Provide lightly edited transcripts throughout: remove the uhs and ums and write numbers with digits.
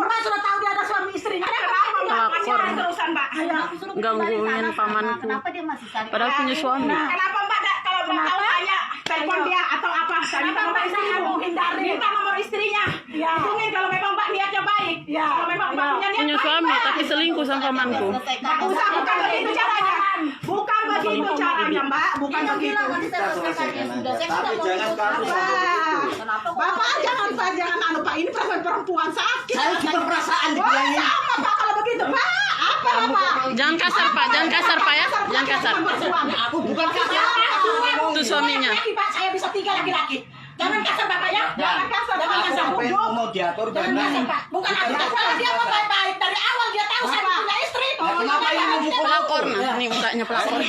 Mbak sudah tahu dia ada suami istri. Kenapa Mbak? Masih ada terusan Mbak? Gangguin pamanku. Kenapa dia masih cari? Padahal punya suami. Kenapa Mbak kalau Mbak tahu saya telepon dia atau apa? Saya minta nomor istrinya. Minta nomor istrinya. Hubungin kalau memang Mbak niatnya baik. Kalau memang Mbak punya niat Punya baik. suami tapi selingkuh sama pamanku. Nggak usah, bukan begitu caranya. Bukan begitu caranya Mbak. Bukan begitu. Nanti saya selesaikan ya sudah. Saya Tapi sudah jangan kamu sampai begitu. Kenapa? Bapak jangan anu Pak, ini perempuan sakit. Saya juga perasaan dibilangin. Sama Pak kalau begitu Pak. Apa Pak? Jangan kasar Pak, jangan kasar Pak ya. Jangan kasar. Aku bukan kasar. Itu suaminya. Pak, saya bisa 3 laki-laki. Jangan kasar Bapak ya. Jangan kasar, jangan Aku kasar. sampai mau diatur Jangan kasar Pak. Bukan aku kasar, dia mau baik-baik dari awal dia tahu saya punya istri. Kenapa ini memukul Pelakor nah, ini mukanya pelakor.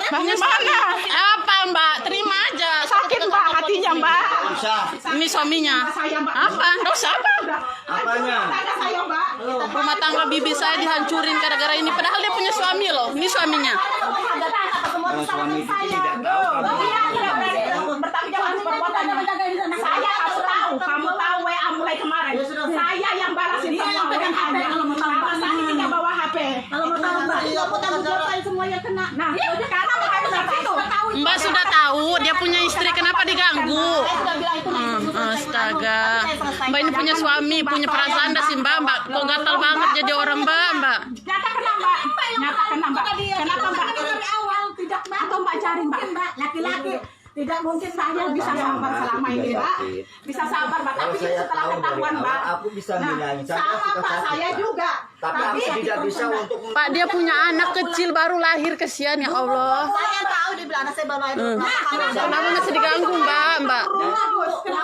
Bangnya mana? Apa Mbak? Terima aja. Sakit Mbak hatinya Mbak. Usah. Ini suaminya. Saya Mbak. Apa? Dosa apa? Apanya? Tanya saya Mbak. Rumah tangga bibi saya dihancurin gara-gara ini. Padahal dia punya suami loh. Ini suaminya. Kalau suami itu tidak tahu. Iya, tidak berani bertanggung jawab atas perbuatannya. Saya kamu tahu WA mulai kemarin. Saya yang balasin semua WA-nya. Sama Sani tidak bawa HP. Kalau mau tahu Mbak, aku tanggung jawab saya semua yang kena. Nah, karena Mbak seperti itu. Mbak sudah tahu dia punya istri, kenapa diganggu? Saya sudah bilang itu Astaga. Mbak ini punya suami, punya perasaan dah sih Mbak. Mbak kok gatal banget jadi orang Mbak. Nyata kena Mbak. Nyata kena Mbak. Kenapa Mbak? dari awal tidak Atau Mbak cari Mbak. laki-laki. Tidak mungkin saya bisa sabar selama ini Mbak. Bisa sabar Mbak. Kalau Tapi saya setelah tahu dari ketahuan Mbak. awal, aku bisa bilangin. Saya Sama suka Pak, sakit, saya Pak. juga. Tapi aku tidak bisa untuk Pak dia punya anak kecil baru lahir, kesian ya Allah. Saya tahu dia bilang anak saya baru lahir. Kenapa masih diganggu Mbak?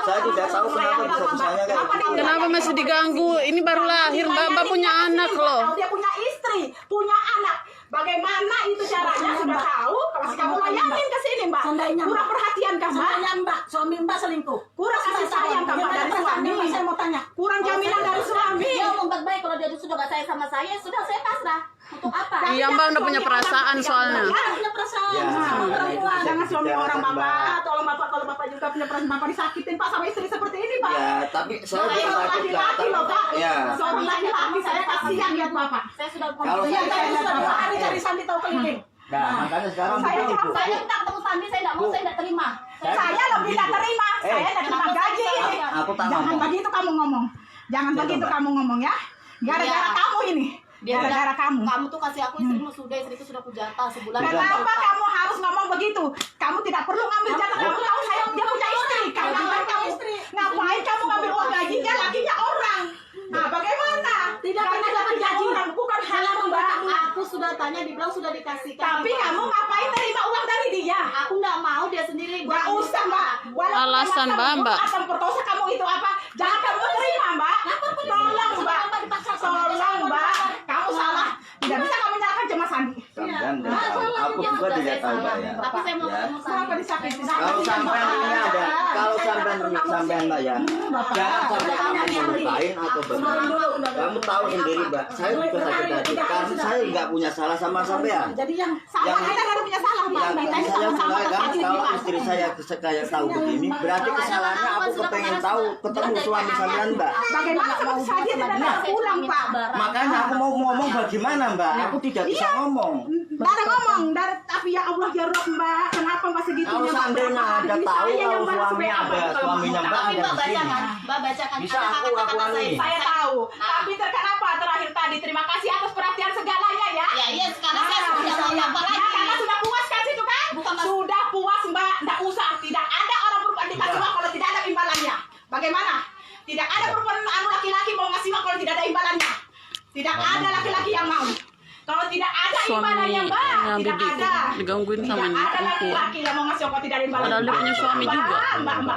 saya tidak tahu kenapa bisa-bisanya kayak gitu. Kenapa masih diganggu? Ini baru lahir Mbak punya anak loh. Dia punya istri, punya anak. Bagaimana itu caranya sudah tahu? Kalau kamu layanin ke sini Mbak. Seandainya, Kurang perhatian kan Mbak? Seandainya Mbak, suami Mbak selingkuh. Kurang kasih sayang kan Mbak dari suami. Saya mau tanya. Kurang jaminan dari suami. Dia ngomong baik-baik kalau dia sudah gak sayang sama saya, sudah saya pasrah. Untuk apa? Iya Mbak udah punya perasaan soalnya. Dia punya perasaan Ya, sama perempuan. Jangan suami Jangan orang Mbak. Bapak. Tolong Bapak kalau Bapak juga punya perasaan Bapak disakitin Pak sama istri seperti ini Pak. Ya, tapi saya Saya juga sakit Kak. laki-laki loh Pak. Ya. Seorang laki-laki saya kasihan lihat Bapak. Saya sudah Kalau Iya, saya- saya sudah 2 hari Iya. cari Sandi tahu keliling. Nah, makanya sekarang Saya begini, cakap, Bu. Saya minta ketemu Sandi, saya tidak mau, saya tidak terima. Saya lebih tak terima. Saya tidak terima gaji ini. Aku tak Jangan ngomong. begitu kamu ngomong. Jangan Iya, begitu Mbak. kamu ngomong ya. Gara-gara Iya. kamu ini. Dia Gara-gara kamu. Kamu tuh kasih aku istrimu sudah, istriku sudah kujata sebulan. Kenapa kamu harus ngomong begitu? Kamu tidak perlu ngambil jatah. Kamu tahu saya dia punya istri. Ngapain kamu ngapain kamu ngambil uang gajinya? Lakinya orang. Nah, bagaimana? Tidak Karena pernah dapat gajinya gaji. orang, bukan halal Mbak. Aku sudah tanya, dibilang sudah dikasihkan. Tapi kamu ngapain terima uang dari dia? Aku nggak mau, dia sendiri. Gak usah Mbak. Walaupun Alasan, memang Mbak. kamu asam perkosa kamu itu apa? Jangan kamu terima Mbak. Tolong Mbak. Tolong Mbak. Kamu salah. Tidak bisa kamu nyalakan cuma Sandi. Sampean tidak tahu. Aku juga tidak tahu Mbak ya. Tapi saya mau Ya. ketemu Sandi. Kenapa disakiti? Kalau sampean ini ada, kalau sampean Mbak ya, jangan sampai kamu melupain atau bagaimana. Kamu tahu sendiri Mbak, saya juga sakit hati karena saya nggak punya salah sama sampean. Jadi yang Sama Yang- kita nggak punya salah Mbak. Yang Kita ini saya sama-sama bilang kan, sakit kalau Mbak. istri saya kayak tahu begini, berarti kesalahannya aku kepengen tahu ketemu suami sampean Mbak. Bagaimana kalau saya tidak datang pulang Pak? Makanya aku mau ngomong bagaimana Mbak, aku tidak bisa ngomong. Dari ngomong, dari tapi ya Allah ya Rob Mbak, kenapa Mbak segitunya Kalau Mbak? seandainya Berapa ada hari tahu saya yang kalau balas suami WA, ada, Mbak, kalau suaminya mau Mbak tahu. ada di sini. Mbak bacakan Bisa aku kata-kata ini. Saya tahu, Nah. tapi kenapa terakhir tadi? Terima kasih atas perhatian segalanya ya. Ya iya, sekarang saya sudah mau apa Ya, lagi? karena sudah puas kan situ kan? Bukan, Mas. Sudah puas Mbak, tidak usah. Tidak ada orang perempuan dikasih uang kalau tidak ada imbalannya. Bagaimana? Tidak ada perempuan laki-laki mau ngasih uang kalau tidak ada imbalannya. Tidak ada laki-laki yang mau. Kalau tidak ada imbalannya Mbak, Suaminya tidak bibi ada. digangguin sama Tidak ada perempuan. laki-laki yang mau ngasih uang kalau tidak ada imbalannya. Padahal dia punya suami Mbak, juga.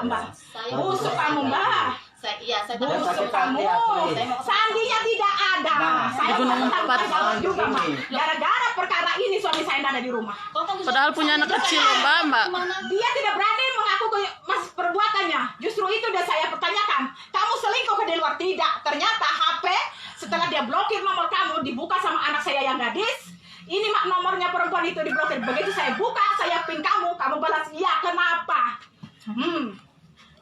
Mbak. Saya Busuk kamu Mbak. Iya, saya Saya tahu. sakit Kamu, hati asli. sandinya tidak ada. Nah, Saya di Gunung mau Empat. tanggung juga, Mbak. Begini. Gara-gara perkara ini suami saya tidak ada di rumah. Padahal punya anak kecil loh Mbak. Dia tidak berani mengaku ke mas perbuatannya. Justru itu udah saya pertanyakan. Kamu selingkuh ke di luar? Tidak. Ternyata HP setelah dia blokir nomor kamu dibuka sama anak saya yang gadis. Ini mak nomornya perempuan itu diblokir. Begitu saya buka, saya pin kamu balas iya. Kenapa?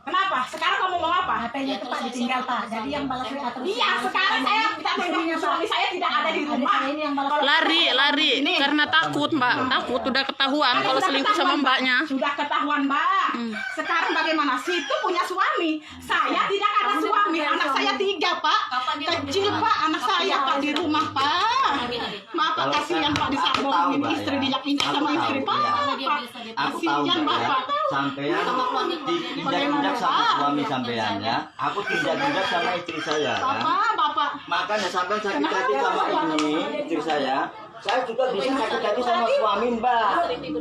Kenapa? Sekarang kamu mau apa? HP-nya itu Pak ditinggal Pak. Jadi yang balas WA terus. Iya, sekarang saya minta suami saya tidak ada di rumah. Ini yang balas Lari karena takut Mbak, takut udah ketahuan kalau Sudah selingkuh sama ketahuan, mbaknya. Sudah ketahuan Mbak. Sekarang bagaimana? Situ punya suami. Saya tidak ada suami. Anak saya 3 Pak. Kecil Pak anak saya Pak di rumah Pak. Bapak kasihan Pak disambungin istri diinjak sama istri Pak. Aku tahu Kasihan Mbak ya, Bapak. sampean tindak-tindak sama suami sampean ya. Aku tindak-tindak sama istri saya kan. Bapak. Makanya sampean sakit hati sama ini istri saya. Saya juga bisa sakit hati sama suami Mbak.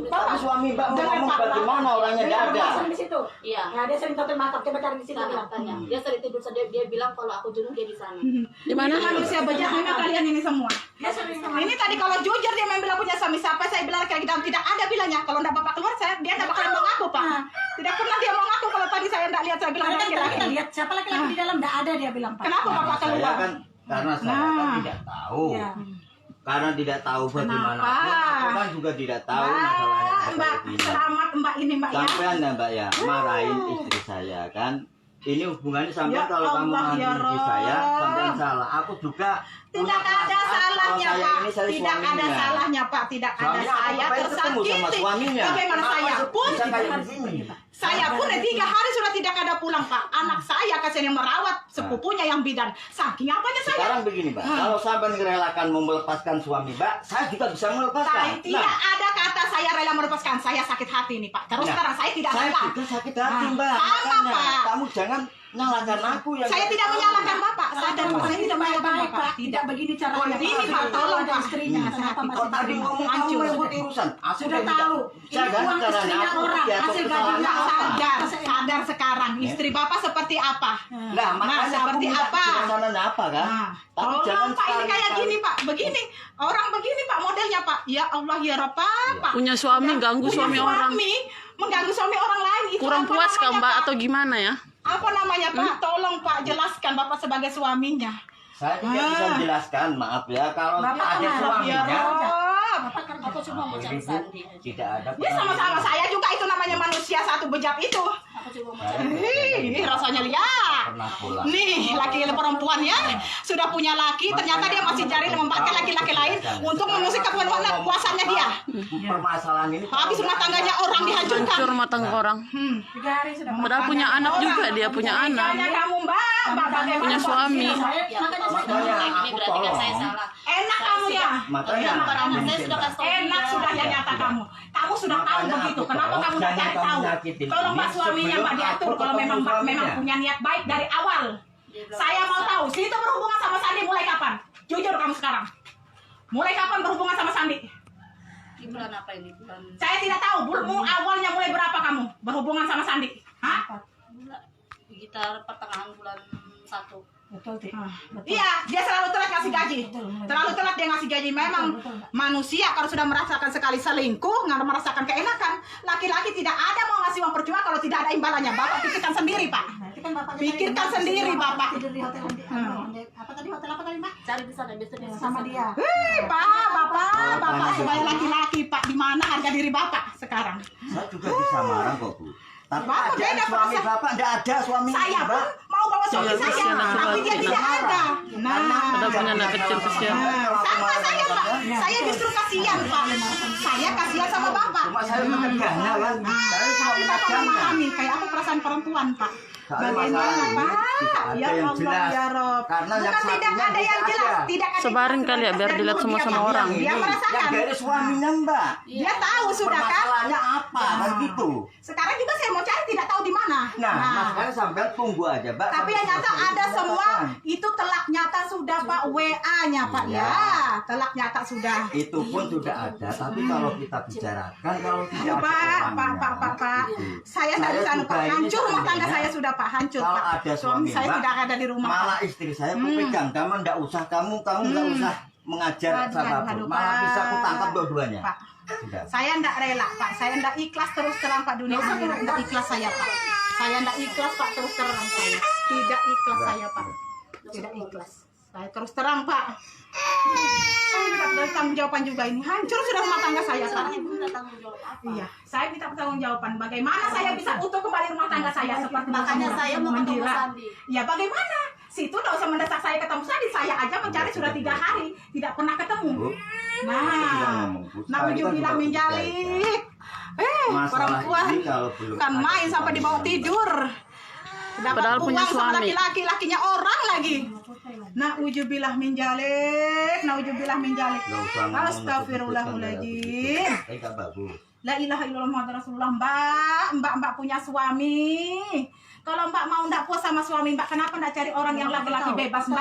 Tapi suami Mbak mau ngomong bagaimana orangnya nggak ada. di situ. Iya. Nah, dia sering tonton makeup, coba cari di situ. Sana tanya. Dia sering tidur dia bilang kalau aku jenuh dia di sana. Di mana? Manusia bejat memang kalian ini semua. Dia sering Ini tadi kalau jujur dia memang punya suami siapa, saya bilang kayak gitu tidak ada bilangnya. Kalau ndak bapak keluar saya dia ndak bakalan mau ngaku Pak. Tidak pernah dia mau ngaku kalau tadi saya ndak lihat saya bilang laki-laki. lihat siapa laki-laki di dalam, enggak ada dia bilang Pak. Kenapa bapak Saya keluar? kan karena saya kan tidak tahu. Iya. Karena tidak tahu bagaimana Kenapa? aku kan juga tidak tahu masalahnya Mbak, seperti ini. selamat Mbak ini Mbak ya. Sampean ya Mbak ya, marahin istri saya kan. Ini hubungannya sampean Ya kalau kamu Allah, ya marahin istri saya, Rob. sampean salah. Aku juga Tidak punya ada perasaan salahnya kalau saya Pak. ini saya Tidak ada suaminya. salahnya Pak. Tidak ada. Suaminya aku Saya pengen ketemu sama tersakiti. suaminya. Bagaimana Kenapa saya pun bisa kayak begini? saya pun 3 hari sudah tidak ada pulang Pak. Anak saya kasihan yang merawat sepupunya yang bidan. Saking apanya saya. Sekarang begini Mbak, kalau sampean merelakan melepaskan suami Mbak, saya juga bisa melepaskan. Saya tidak ada kata saya rela melepaskan. Saya sakit hati nih Pak. Terus Nah, sekarang saya tidak saya rela. juga sakit hati Mbak. Sama, Makanya Pak. kamu jangan nyalakan aku yang Saya tidak menyalahkan Bapak. Sadar Pak. Saya tidak menyalahkan baik Bapak. Pak. Tidak begini caranya. Ini Pak, tolong ada Pak. istrinya. Kenapa Kok masih tadi ngomong kamu Hancur. merebut urusan? Aku Sudah tidak- tahu. Saya Ini kan uang caranya istrinya aku orang. jatuh Hasil kesalahan gajinya apa? Sadar sekarang. Istri Bapak seperti apa? Nah, makanya seperti aku minta apa? kebijaksanaan apa kan? Nah, Tapi jangan tolong Pak ini kayak sekali-kali- gini Pak, begini orang begini Pak modelnya Pak. Ya Allah ya Rob Pak. Punya suami ganggu Punya suami orang. mengganggu suami orang lain. Itu Kurang apa puas kah namanya, Mbak Pak? atau gimana ya? Apa namanya Pak? Tolong Pak jelaskan Bapak sebagai suaminya. Saya tidak bisa jelaskan, maaf ya. Kalau Bapak ada kenal, Ya suaminya, Rob. Bapak kerja. Aku cuma mau cari Sandi. tidak ada. Dia sama-sama saya juga itu namanya manusia satu bejat itu. Aku cuma mau cari. Ini rasanya lihat. Pernah pulang. Nih laki perempuan ya sudah punya laki ternyata dia masih cari memanfaatkan laki-laki lain untuk mengusik kekuasanya dia. Permasalahan ini. Habis rumah tangganya orang dihancurkan. Hancur rumah tangga orang. 3 hari sudah Pak. Padahal punya anak juga dia, punya anak. Makanya kamu Mbak bagaimana Punya suami. Makanya Ini aku berarti kan saya tolong. salah. enak kamu ya. Makanya Anak saya sudah kasih tahu Enak dia. sudah ya nyata kamu. Kamu sudah tahu Makanya begitu. aku Kenapa tolong, kamu tidak jangan cari kamu tahu? nyakitin Tolong ini Mbak suaminya sebelum Mbak diatur aku kalau memang ketemu memang suaminya. punya niat baik dari awal. Saya mau tahu, Situ berhubungan sama Sandi mulai kapan? Jujur kamu sekarang. Mulai kapan berhubungan sama Sandi? Di bulan apa ini? Bulan Saya tidak tahu. Awalnya mulai berapa kamu berhubungan sama Sandi? Hah? sekitar pertengahan bulan 1. Betul, Tik. Iya, dia selalu telat ngasih gaji. Terlalu telat dia ngasih gaji. Memang manusia kalau sudah merasakan sekali selingkuh, nggak merasakan keenakan. Laki-laki tidak ada mau ngasih uang percuma kalau tidak ada imbalannya. Bapak pikirkan sendiri, Pak. Nanti kan Bapak Pikirkan sendiri, Bapak. tidur di hotel apa tadi hotel apa tadi Mbak? Cari di sana biasanya Sama dia. Pak, Bapak sebagai laki-laki, Pak. Di mana harga diri Bapak sekarang? Saya juga bisa marah kok Bu. Tapi Bapak ada beda suami perasaan. Bapak, tidak ada suami Saya pun Mbak. mau bawa suami Iya, saya, kasihan aku tapi dia hati. tidak ada. Nah, Ada punya anak kecil, kasihan. sama saya, Pak. Saya justru kasihan, Pak. Saya kasihan sama Bapak. Cuma saya mencegahnya kan. Saya cuma Tapi Bapak mencegahnya. memahami, kayak aku perasaan perempuan, Pak. Soalnya Bagaimana, masalah ini Pak? tidak ada Ya yang Allah, jelas. ya Rob. Karena yang Bukan tidak satunya ada yang tidak jelas, ada. tidak ada. Sebarin yang kali ya, biar jelas. dilihat Dan semua sama dia- orang. Dia merasakan. Yang dari suaminya Mbak. Dia tahu sudah kan? Permasalahannya apa kan gitu. Sekarang juga saya mau cari tidak tahu di mana. Nah, makanya sampai tunggu aja Mbak. Tapi yang nyata ada semua itu telak nyata sudah Pak, WA-nya Pak Iya. ya. Telak nyata sudah. Itu pun sudah ada, tapi kalau kita bicarakan kalau tidak ada Pak. Saya dari sana Pak. Hancur rumah tangga saya sudah Pak, hancur Kalau Pak. ada Suami saya Mbak, tidak ada di rumah. malah Pak. istri saya aku pegang, kamu nggak usah kamu nggak usah mengajar siapapun, aduh, malah Pak. bisa aku tangkap dua-duanya. Pak. Sudah. Saya tidak rela Pak. Saya tidak ikhlas terus terang Pak, dunia akhirat tidak ikhlas saya Pak. Saya tidak ikhlas Pak, terus terang saya. Tidak ikhlas saya Pak. Tidak ikhlas. Saya terus terang Pak, saya minta pertanggungjawaban juga ini. Hancur sudah rumah tangga saya Pak. Ibu minta tanggung jawab apa? Iya, saya minta pertanggungjawaban. Bagaimana saya bisa utuh kembali rumah tangga saya seperti Makanya semula, saya mau ketemu Mandira. Sandi. Ya bagaimana? Situ tidak usah mendesak saya ketemu Sandi. Saya aja mencari sudah 3 hari tidak pernah ketemu. Nah, nauzubillah min dzalik. Masalah Perempuan ini kalau belum kan ada main sampai dibawa tidur. Dapat Padahal uang punya sama suami. laki-laki, lakinya orang lagi. Nauzubillah min dzalik, nauzubillah min dzalik. Nggak usah ngomong Astagfirullahaladzim. Enggak bagus. La ilaha illallah Muhammad Rasulullah. Mbak punya suami. Kalau Mbak mau ndak puas sama suami Mbak, kenapa ndak cari orang yang laki-laki bebas Mbak?